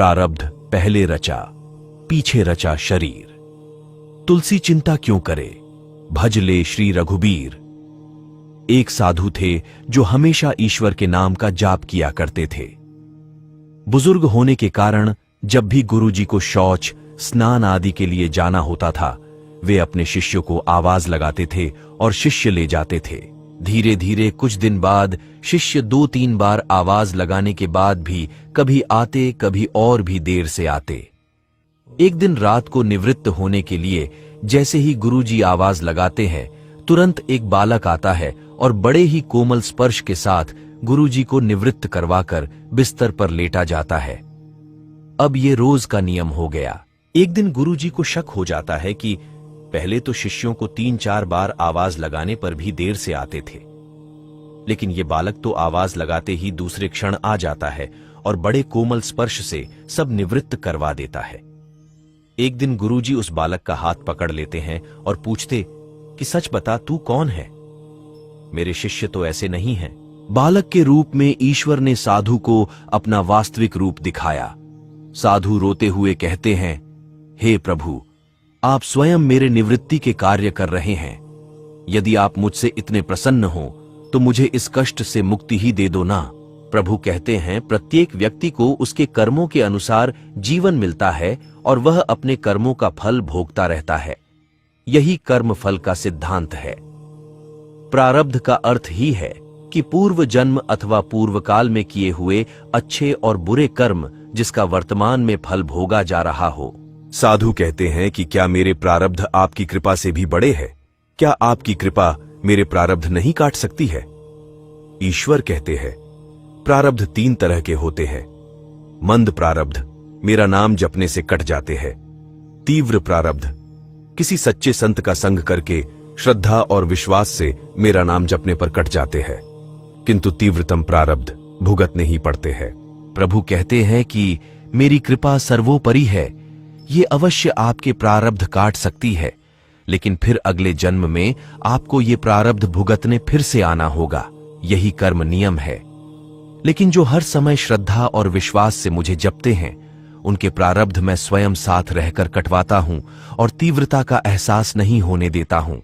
प्रारब्ध पहले रचा, पीछे रचा शरीर। तुलसी चिंता क्यों करे, भज ले श्री रघुबीर। एक साधु थे जो हमेशा ईश्वर के नाम का जाप किया करते थे। बुजुर्ग होने के कारण जब भी गुरुजी को शौच, स्नान आदि के लिए जाना होता था, वे अपने शिष्यों को आवाज लगाते थे और शिष्य ले जाते थे। धीरे धीरे कुछ दिन बाद शिष्य 2-3 बार आवाज लगाने के बाद भी कभी आते, कभी और भी देर से आते। एक दिन रात को निवृत्त होने के लिए जैसे ही गुरुजी आवाज लगाते हैं, तुरंत एक बालक आता है और बड़े ही कोमल स्पर्श के साथ गुरुजी को निवृत्त करवाकर बिस्तर पर लेटा जाता है। अब ये रोज का नियम हो गया। एक दिन गुरुजी को शक हो जाता है कि पहले तो शिष्यों को 3-4 बार आवाज लगाने पर भी देर से आते थे, लेकिन ये बालक तो आवाज लगाते ही दूसरे क्षण आ जाता है और बड़े कोमल स्पर्श से सब निवृत्त करवा देता है। एक दिन गुरुजी उस बालक का हाथ पकड़ लेते हैं और पूछते कि सच बता, तू कौन है? मेरे शिष्य तो ऐसे नहीं हैं। बालक के रूप में ईश्वर ने साधु को अपना वास्तविक रूप दिखाया। साधु रोते हुए कहते हैं, हे प्रभु, आप स्वयं मेरे निवृत्ति के कार्य कर रहे हैं। यदि आप मुझसे इतने प्रसन्न हो तो मुझे इस कष्ट से मुक्ति ही दे दो ना। प्रभु कहते हैं, प्रत्येक व्यक्ति को उसके कर्मों के अनुसार जीवन मिलता है और वह अपने कर्मों का फल भोगता रहता है। यही कर्म फल का सिद्धांत है। प्रारब्ध का अर्थ ही है कि पूर्व जन्म अथवा पूर्व काल में किए हुए अच्छे और बुरे कर्म जिसका वर्तमान में फल भोगा जा रहा हो। साधु कहते हैं कि क्या मेरे प्रारब्ध आपकी कृपा से भी बड़े हैं? क्या आपकी कृपा मेरे प्रारब्ध नहीं काट सकती है? ईश्वर कहते हैं, प्रारब्ध 3 तरह के होते हैं। मंद प्रारब्ध मेरा नाम जपने से कट जाते हैं। तीव्र प्रारब्ध किसी सच्चे संत का संग करके श्रद्धा और विश्वास से मेरा नाम जपने पर कट जाते हैं, किंतु तीव्रतम प्रारब्ध भुगतने ही पड़ते हैं। प्रभु कहते हैं कि मेरी कृपा सर्वोपरि है। ये अवश्य आपके प्रारब्ध काट सकती है, लेकिन फिर अगले जन्म में आपको ये प्रारब्ध भुगतने फिर से आना होगा। यही कर्म नियम है। लेकिन जो हर समय श्रद्धा और विश्वास से मुझे जपते हैं, उनके प्रारब्ध मैं स्वयं साथ रहकर कटवाता हूं और तीव्रता का एहसास नहीं होने देता हूं।